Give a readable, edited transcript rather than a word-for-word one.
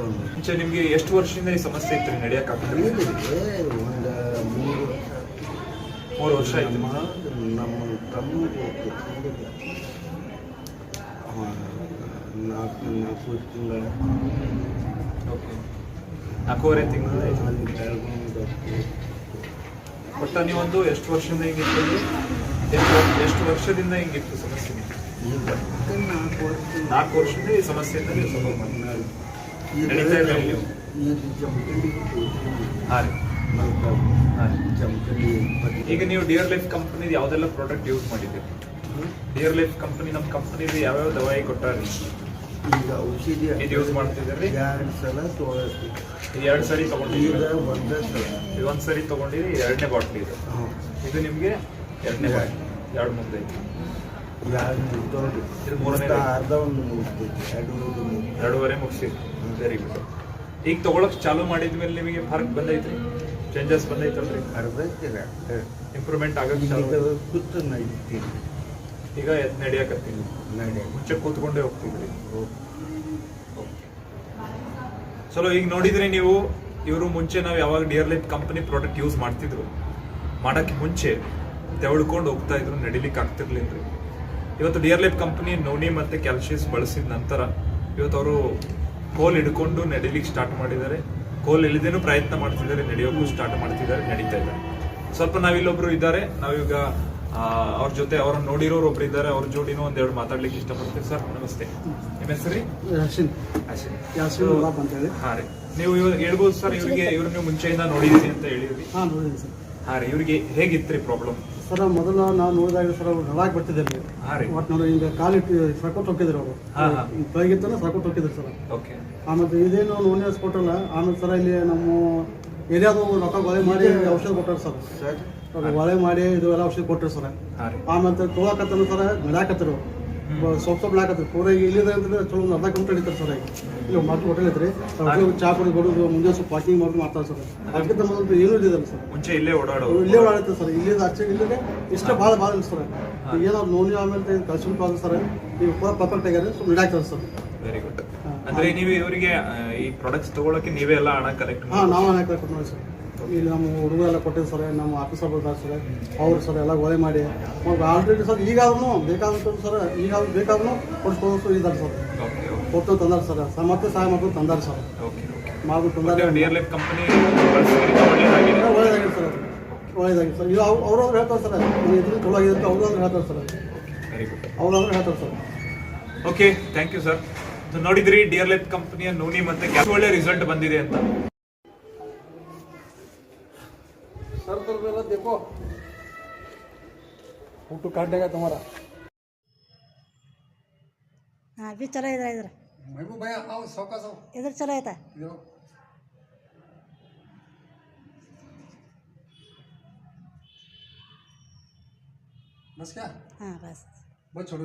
ಮುಂಚೆ ನಿಮಗೆ ಎಷ್ಟು ವರ್ಷದಿಂದ ಈ ಸಮಸ್ಯೆ ಇತ್ತು ನಡೆಯೋಕ್ಕಾಗ್ತದೆ? ಒಂದು 3 ವರ್ಷ ಆಯ್ತು. ನಮ್ಮ ತಮ್ಮಿಗೆ ನಾಲ್ಕು ತಿಂಗಳ ಓಕೆ 4.5 ತಿಂಗಳು ಒಟ್ಟ ನೀವೊಂದು ಎಷ್ಟು ವರ್ಷದಿಂದ ಹಿಂಗಿತ್ತು? ಎಷ್ಟು ವರ್ಷದಿಂದ ಹಿಂಗಿತ್ತು ಸಮಸ್ಯೆ? 4 ವರ್ಷದಿಂದ ಈ ಸಮಸ್ಯೆಯಿಂದ ನೀವು ಸಫರ್ ಮಾಡಿ ನಡೀತಾ ಇದ್ದಾರೆ ನೀವು? ಹಾಂ ರೀ. ಈಗ ನೀವು ಡಿಯರ್ ಲೈಫ್ ಕಂಪನಿದು ಯಾವುದೆಲ್ಲ ಪ್ರಾಡಕ್ಟ್ ಯೂಸ್ ಮಾಡಿದ್ದೀರಿ? ಡಿಯರ್ ಲೈಫ್ ಕಂಪನಿ ನಮ್ಮ ಕಂಪನಿದು ಯಾವ್ಯಾವ ದವಾಯಿ ಕೊಟ್ಟಾರಿ? ಈಗ ಔಷಧಿ ಇದು ಯೂಸ್ ಮಾಡ್ತಿದ್ದೀರಿ? 2 ಸಲ ತೊಗೊಳ್ತೀವಿ. 2 ಸರಿ ತೊಗೊಂಡಿದ್ದೀರಿ? ಒಂದೇ ಸಲ. ಇದು 1 ಸರಿ ತೊಗೊಂಡಿರಿ, 2ನೇ ಬಾಟ್ಲಿ ಇದು. ಇದು ನಿಮಗೆ 2ನೇ ಬಾಟ್ಲಿ, 2 ಮುಂದೆ ಇದು 3ನೇ ಅರ್ಧ ಒಂದು ಮುಗಿಸ್ತೀವಿ. 2.5 ಮುಗಿಸಿರಿ. Very good. ಈಗ ತೊಗೊಳಕ್ ಚಾಲೂ ಮಾಡಿದ್ಮೇಲೆ ನಿಮಗೆ ಫರ್ಕ್ ಬಂದೈತ್ರಿ? ಚೇಂಜಸ್ ಬಂದೈತಲ್ರಿ? ಅರ್ಧ ಇಂಪ್ರೂವ್ಮೆಂಟ್ ಆಗಕ್ಕೆ ಚಾಲು. ಕೂತು ನಡೀತೀವಿ. ಈಗ ನಡೆಯಕತ್ತೀನಿ. ಮುಂಚೆ ಕೂತ್ಕೊಂಡೇ ಹೋಗ್ತಿದ್ರಿ? ಚಲೋ. ಈಗ ನೋಡಿದ್ರಿ ನೀವು, ಇವರು ಮುಂಚೆ ನಾವು ಯಾವಾಗ dear life company product use ಮಾಡ್ತಿದ್ರು, ಮಾಡಕ್ಕೆ ಮುಂಚೆ ತೆವಳ್ಕೊಂಡು ಹೋಗ್ತಾ ಇದ್ರು, ನಡಿಲಿಕ್ಕೆ ಆಗ್ತಿರ್ಲಿಲ್ರಿ. ಇವತ್ತು ಡಿಯರ್ ಲೈಫ್ ಕಂಪನಿ ನೋನಿ ಮತ್ತೆ ಕ್ಯಾಲ್ಸಿಯಸ್ ಬಳಸಿದ ನಂತರ ಇವತ್ತು ಅವರು ಕೋಲ್ ಹಿಡ್ಕೊಂಡು ನಡಿಲಿಕ್ಕೆ ಸ್ಟಾರ್ಟ್ ಮಾಡಿದ್ದಾರೆ. ಕೋಲ್ ಇಲ್ಲದೇನು ಪ್ರಯತ್ನ ಮಾಡ್ತಿದ್ದಾರೆ, ನಡೆಯೋಕ್ಕೂ ಸ್ಟಾರ್ಟ್ ಮಾಡ್ತಿದ್ದಾರೆ, ನಡೀತಾ ಇದ್ದಾರೆ. ಸ್ವಲ್ಪ ನಾವಿಲ್ಲೊಬ್ರು ಇದ್ದಾರೆ, ನಾವೀಗ ಅವ್ರ ಜೊತೆ ಅವ್ರನ್ನ ನೋಡಿರೋರು ಒಬ್ರು ಇದ್ದಾರೆ, ಅವ್ರ ಜೋಡಿನೂ ಒಂದೆರಡು ಮಾತಾಡ್ಲಿಕ್ಕೆ ಇಷ್ಟಪಡ್ತೀವಿ. ಸರ್ ನಮಸ್ತೆ, ನಿಮ್ಮ ಹೆಸರು ರೀ? ಹಾ ರೀ. ನೀವು ಹೇಳ್ಬೋದು ಸರ್, ಇವ್ರು ನೀವು ಮುಂಚೆಯಿಂದ ನೋಡಿದೀನಿ ಅಂತ ಹೇಳಿದ್ರಿ? ಹಾ ರೀ. ಇವ್ರಿಗೆ ಹೇಗಿತ್ರಿ ಪ್ರಾಬ್ಲಮ್? ಸರ್ ಮೊದಲು ನಾವು ನೋಡಿದಾಗ ಸರ್ ಅವ್ರು ನಡಾಕ್ ಬರ್ತಿದ್ದರು. ಒಟ್ಟು ನೋಡಿ ಹಿಂಗೆ ಕಾಲಿಟ್ಟು ಸರ್ಕೊಟ್ಟು ಹೋಗಿದ್ರು ಅವರು. ಬೆಳಗಿತ್ತನ ಸರ್ಕೊಟ್ಟು ಹೋಗಿದ್ರು ಸರ್. ಆಮೇಲೆ ಇದೇನು ನೋಂದಣಿ ಕೊಟ್ಟಲ್ಲ. ಆಮೇಲೆ ಸರ್ ಇಲ್ಲಿ ನಮ್ಮ ಏರಿಯಾದ ರೊಕ್ಕ ಗೊಳೆ ಮಾಡಿ ಔಷಧ ಕೊಟ್ಟಾರ ಸರ್. ಗೊಳೆ ಮಾಡಿ ಇದು ಎಲ್ಲ ಔಷಧ ಕೊಟ್ಟರು ಸರ್. ಆಮೇಲೆ ತೊಗೊಳಕತ್ತರು ಸರ್, ನಡಾಕತ್ತರು ಸ್ವಲ್ಪ ಹಾಕತ್ರಿ ಪೂರ ಇಲ್ಲಿದೆ ಅಂದ್ರೆ ಚಲೋ ಒಂದು ಅರ್ಧ ಕಿಲೋಮೀಟರ್ ಹಿಡಿತಾರೆ ಸರ್. ಈಗ ಮತ್ತೆ ಹೋಟೆಲ್ ಐತ್ರಿ, ಚಾ ಕುಡಿ ಕೊಡೋದು, ಮುಂದೆ ಸ್ವಲ್ಪ ವಾಕಿಂಗ್ ಮಾಡೋದು ಮಾಡ್ತಾರೆ ಸರ್. ಅದಕ್ಕಿಂತ ಮೊದಲು ಏನೂ ಇದ್ದಿದ್ದಲ್ಲ ಸರ್. ಮುಂಚೆ ಇಲ್ಲೇ ಓಡಾಡುತ್ತೆ ಸರ್. ಇಲ್ಲಿಂದ ಅಚ್ಚೆ ಇಲ್ಲಿದೆ ಇಷ್ಟೇ ಭಾಳ ಸರ್. ಏನೋ ನೋನಿ ಆಮೇಲೆ ಕಲ್ಸಿಮ್ ಪ್ರಾಬ್ಲಮ್ ಸರ್. ಈಗ ಪೂರ ಪರ್ಫೆಕ್ಟ್ ಆಗ್ಯಾರ, ಸ್ವಲ್ಪ ನಡಾಕ್ತಾರೆ ಸರ್. Very good. ಅಂದ್ರೆ ನೀವು ಇವರಿಗೆ ಈ ಪ್ರಾಡಕ್ಟ್ಸ್ ತಗೊಳಕ್ಕೆ ನೀವೇ ಎಲ್ಲ ಹಣ ಕಲೆಕ್ಟ್? ನಾವು ಹಣ ಕಲೆಕ್ಟ್ ನೋಡಿ ಸರ್. ಇಲ್ಲಿ ನಮ್ಮ ಹುಡುಗರೆಲ್ಲ ಕೊಟ್ಟಿದ್ದು ಸರ್, ನಮ್ಮ ಆಫೀಸರ್ ಬರ್ತಾರೆ ಸರ್, ಅವ್ರು ಸರ್ ಎಲ್ಲ ಗೊಳೆ ಮಾಡಿ ಆಲ್ರೆಡಿ ಸರ್. ಈಗಾದ್ರೂ ಬೇಕಾದಂಥ ಸರ್, ಈಗ ಬೇಕಾದ್ರೂ ಕೊಡಿಸ್ಕೊಂಡು ಇದ್ದಾರೆ ಸರ್. ಕೊಟ್ಟು ತಂದಾರ ಸರ್, ಮತ್ತೆ ಸಹಾಯ ಮಾಡ್ಕೊಂಡು ತಂದಾರ ಸರ್. ಮಾಡ್ಕೊಂಡು ತಂದಾರೆ. ಒಳ್ಳೇದಾಗಿದೆ ಸರ್, ಒಳ್ಳೇದಾಗಿದೆ ಸರ್. ಇದು ಅವ್ರಾದ್ರು ಹೇಳ್ತಾರೆ ಸರ್, ಇದ್ರ ಚಲೋ ಆಗಿದೆ ಅಂತ ಅವ್ರಾದ್ರು ಹೇಳ್ತಾರೆ ಸರ್. ಅವ್ರಾದ್ರು ಹೇಳ್ತಾರೆ sir. Okay, thank you sir. ನೋಡಿದ್ರಿ ಡಿಯರ್ ಲೈಫ್ ಕಂಪನಿಯ ನೋನಿ ಮತ್ತೆ ಒಳ್ಳೆ ರಿಸಲ್ಟ್ ಬಂದಿದೆ ಅಂತ. सर तो मेरा देखो फोटो काट देगा तुम्हारा। हाँ अभी चलो इधर इधर महबूब भैया आओ, सौका सौ इधर चलो था बस क्या? हाँ बस छोड़ो।